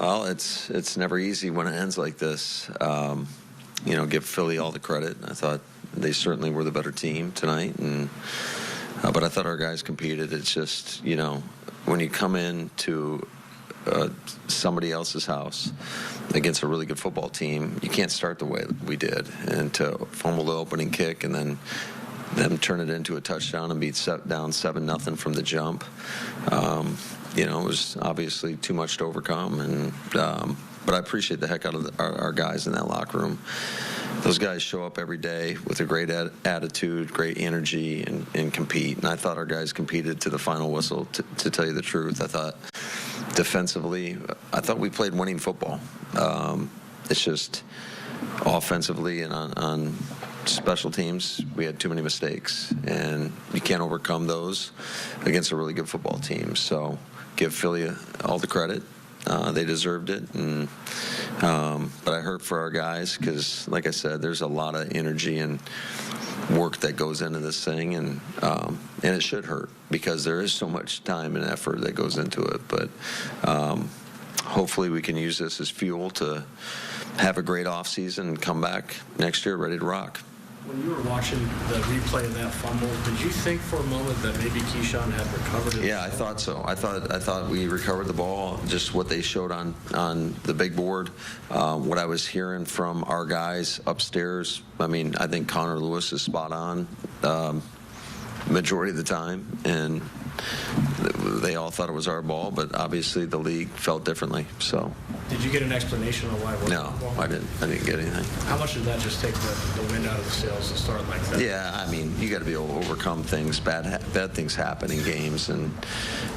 Well, it's never easy when it ends like this. Give Philly all the credit. I thought they certainly were the better team tonight, but I thought our guys competed. It's just, when you come into somebody else's house against a really good football team, you can't start the way we did. And to fumble the opening kick and then them turn it into a touchdown and be down 7-0 from the jump, it was obviously too much to overcome. But I appreciate the heck out of our guys in that locker room. Those guys show up every day with a great attitude, great energy, and compete. And I thought our guys competed to the final whistle, to tell you the truth. I thought defensively, we played winning football. It's just offensively and on special teams, we had too many mistakes. And you can't overcome those against a really good football team. So give Philly all the credit. They deserved it, but I hurt for our guys because, like I said, there's a lot of energy and work that goes into this thing, and it should hurt because there is so much time and effort that goes into it. But hopefully we can use this as fuel to have a great offseason and come back next year ready to rock. When you were watching the replay of that fumble, did you think for a moment that maybe Keyshawn had recovered it? Yeah, I thought so. I thought we recovered the ball, just what they showed on the big board. What I was hearing from our guys upstairs, I think Connor Lewis is spot on majority of the time, and they all thought it was our ball, but obviously the league felt differently. So. Did you get an explanation of why it wasn't? No, I didn't get anything. How much did that just take the wind out of the sails to start like that? Yeah, you got to be able to overcome things. Bad things happen in games, and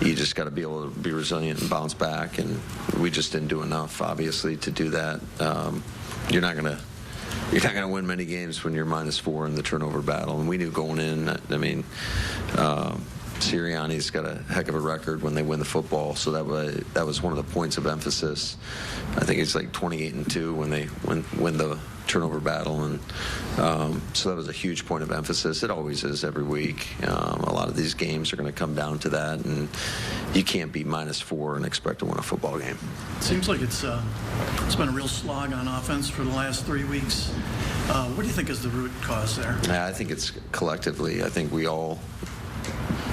you just got to be able to be resilient and bounce back. And we just didn't do enough, obviously, to do that. You're not going to win many games when you're -4 in the turnover battle. And we knew going in. Sirianni's got a heck of a record when they win the football, so that was one of the points of emphasis. I think it's like 28-2 when they win the turnover battle, and so that was a huge point of emphasis. It always is every week. A lot of these games are going to come down to that, and you can't be -4 and expect to win a football game. It seems like it's been a real slog on offense for the last 3 weeks. What do you think is the root cause there? I think it's collectively. I think we all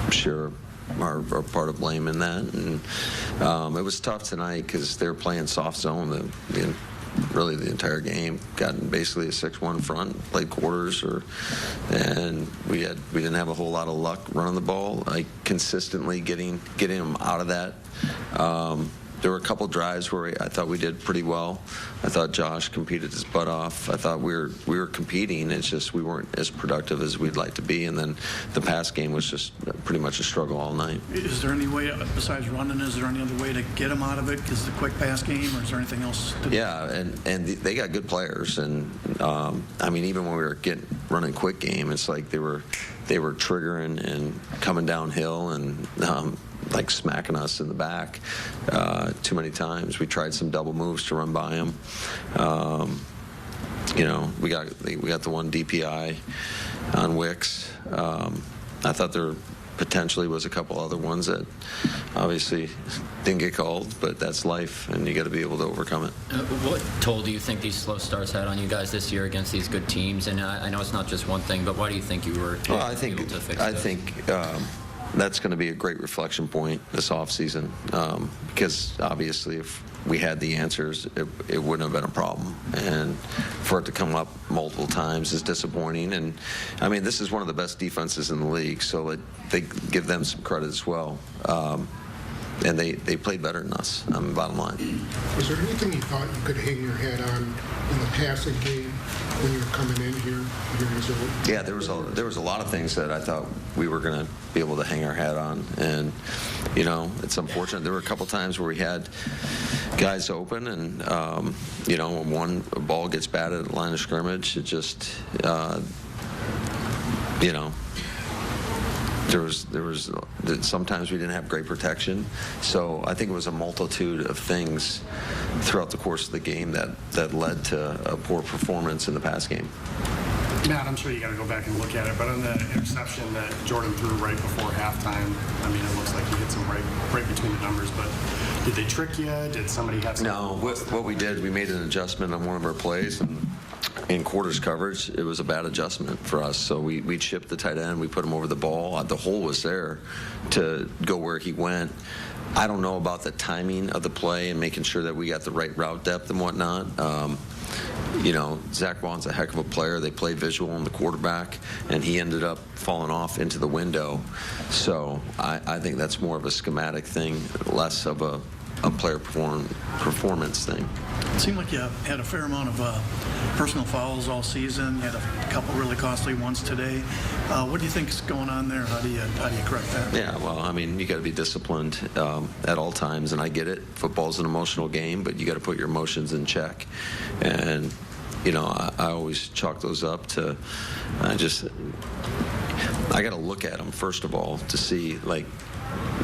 share are part of blame in that, and it was tough tonight because they were playing soft zone really the entire game. Gotten basically a 6-1 front, played quarters, and we didn't have a whole lot of luck running the ball, consistently getting them out of that. There were a couple drives where I thought we did pretty well. I thought Josh competed his butt off. I thought we were competing. It's just we weren't as productive as we'd like to be. And then the pass game was just pretty much a struggle all night. Is there any way, besides running, is there any other way to get them out of it? Is the quick pass game, or is there anything else to do? Yeah, and they got good players. And, even when we were running quick game, it's like they were triggering and coming downhill and smacking us in the back too many times. We tried some double moves to run by them. We got the one DPI on Wicks. I thought there potentially was a couple other ones that obviously didn't get called, but that's life, and you got to be able to overcome it. What toll do you think these slow starts had on you guys this year against these good teams? And I know it's not just one thing, but why do you think you were able to fix it? I think that's going to be a great reflection point this offseason, because obviously if we had the answers, it wouldn't have been a problem. And for it to come up multiple times is disappointing. And, this is one of the best defenses in the league, so they give them some credit as well. And they played better than us, bottom line. Was there anything you thought you could hang your head on in the passing game when you were coming in here? Yeah, there was a lot of things that I thought we were going to be able to hang our hat on. And, it's unfortunate. There were a couple times where we had guys open, and, when a ball gets batted at the line of scrimmage, it just, there was sometimes we didn't have great protection. So I think it was a multitude of things throughout the course of the game that led to a poor performance in the pass game. Matt, I'm sure you got to go back and look at it, but on the interception that Jordan threw right before halftime, I mean, it looks like he hit some right between the numbers, but did they trick you? Did somebody have some? No, what we did, we made an adjustment on one of our plays, and in quarters coverage, it was a bad adjustment for us. So we chipped the tight end, we put him over the ball. The hole was there to go where he went. I don't know about the timing of the play and making sure that we got the right route depth and whatnot. You know, Zach Vaughn's a heck of a player. They played visual on the quarterback, and he ended up falling off into the window. So I think that's more of a schematic thing, less of a player performance thing. It seemed like you had a fair amount of personal fouls all season. You had a couple really costly ones today. What do you think is going on there? How do you correct that? Yeah, well, I mean, you got to be disciplined at all times, and I get it. Football's an emotional game, but you got to put your emotions in check. And you know, I always chalk those up to I got to look at them first of all to see, like,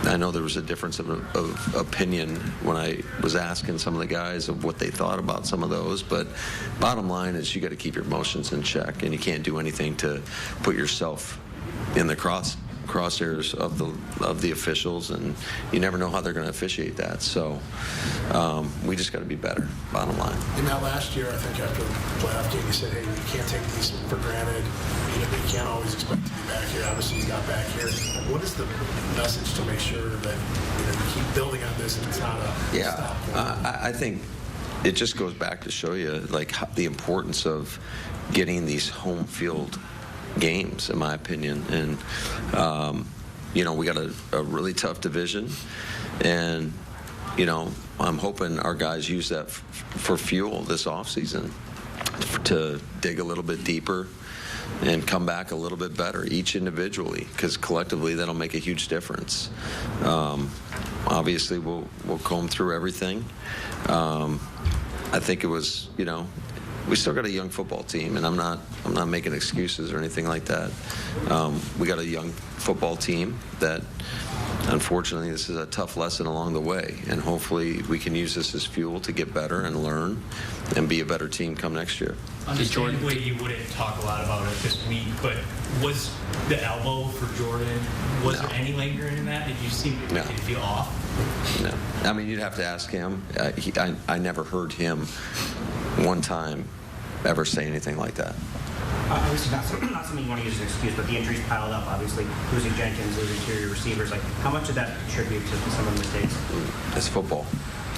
I know there was a difference of opinion when I was asking some of the guys of what they thought about some of those, but bottom line is you got to keep your emotions in check, and you can't do anything to put yourself in the crosshairs of the officials, and you never know how they're going to officiate that. So we just got to be better, bottom line. In that last year, I think after the playoff game, you said, hey, you can't take these for granted. You can't always expect to be back here. Obviously, you got back here. What is the message to make sure that you keep building on this and it's not a stop point? I think it just goes back to show you, like, the importance of getting these home field games, in my opinion. And you know, we got a really tough division, and you know, I'm hoping our guys use that for fuel this offseason to dig a little bit deeper and come back a little bit better, each individually, because collectively that'll make a huge difference. Obviously, we'll comb through everything. I think it was, you know, we still got a young football team, and I'm not making excuses or anything like that. We got a young football team that, unfortunately, this is a tough lesson along the way, and hopefully we can use this as fuel to get better and learn and be a better team come next year. Understandably, you wouldn't talk a lot about it this week, but was the elbow for Jordan, was there any lingering in that? Did you feel off? No. I mean, you'd have to ask him. I never heard him one time ever say anything like that. Obviously, not something you want to use as an excuse, but the injuries piled up, obviously, losing Jenkins, losing interior receivers. Like, how much did that contribute to some of the mistakes? It's football.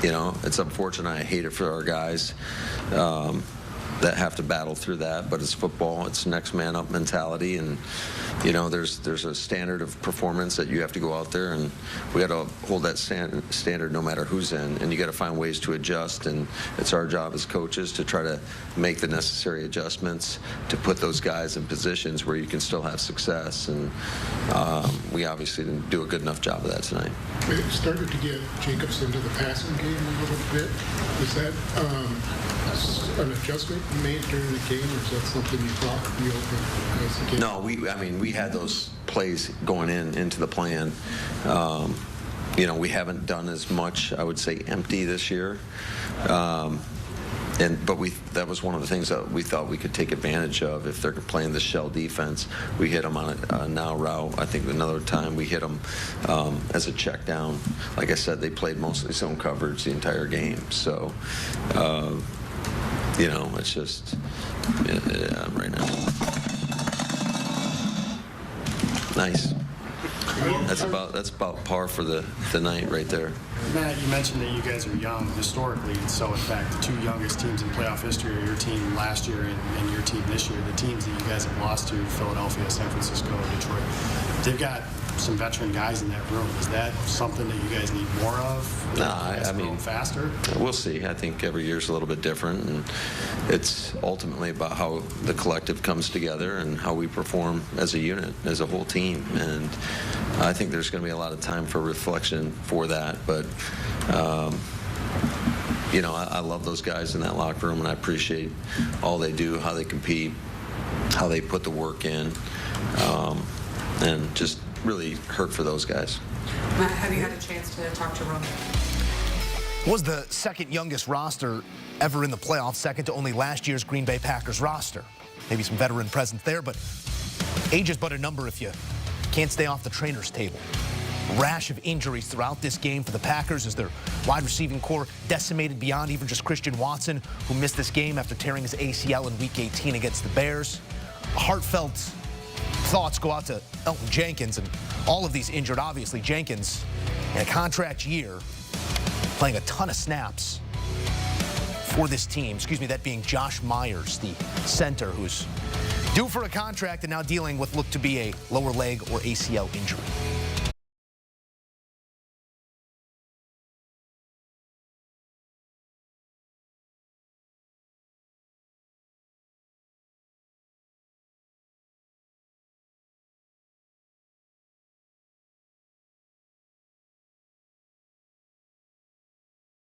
You know, it's unfortunate. I hate it for our guys that have to battle through that, but it's football. It's next man up mentality, and you know, there's a standard of performance that you have to go out there, and we got to hold that standard no matter who's in, and you got to find ways to adjust, and it's our job as coaches to try to make the necessary adjustments to put those guys in positions where you can still have success, and we obviously didn't do a good enough job of that tonight. It started to get Jacobs into the passing game a little bit. Was that an adjustment you made during the game, or is that something you thought would be open as the game? No, we had those plays going into the plan. You know, we haven't done as much, I would say, empty this year. But that was one of the things that we thought we could take advantage of if they're playing the shell defense. We hit them on a now route. I think another time we hit them as a check down. Like I said, they played mostly zone coverage the entire game. So, you know, it's just right now. Nice. That's about par for the night right there. Matt, you mentioned that you guys are young historically, and so in fact the two youngest teams in playoff history are your team last year and your team this year. The teams that you guys have lost to, Philadelphia, San Francisco, Detroit, they've got some veteran guys in that room. Is that something that you guys need more of? No, I mean, faster? We'll see. I think every year's a little bit different, and it's ultimately about how the collective comes together and how we perform as a unit, as a whole team. And I think there's going to be a lot of time for reflection for that, but you know, I love those guys in that locker room, and I appreciate all they do, how they compete, how they put the work in, and just really hurt for those guys. Matt, have you had a chance to talk to Roman? Was the second youngest roster ever in the playoffs, second to only last year's Green Bay Packers roster. maybe some veteran presence there, but age is but a number if you can't stay off the trainer's table. Rash of injuries throughout this game for the Packers as their wide receiving core decimated beyond even just Christian Watson, who missed this game after tearing his ACL in Week 18 against the Bears. Heartfelt thoughts go out to Elton Jenkins and all of these injured. Obviously, Jenkins in a contract year, playing a ton of snaps for this team. Excuse me, that being Josh Myers, the center, who's due for a contract and now dealing with looked to be a lower leg or ACL injury.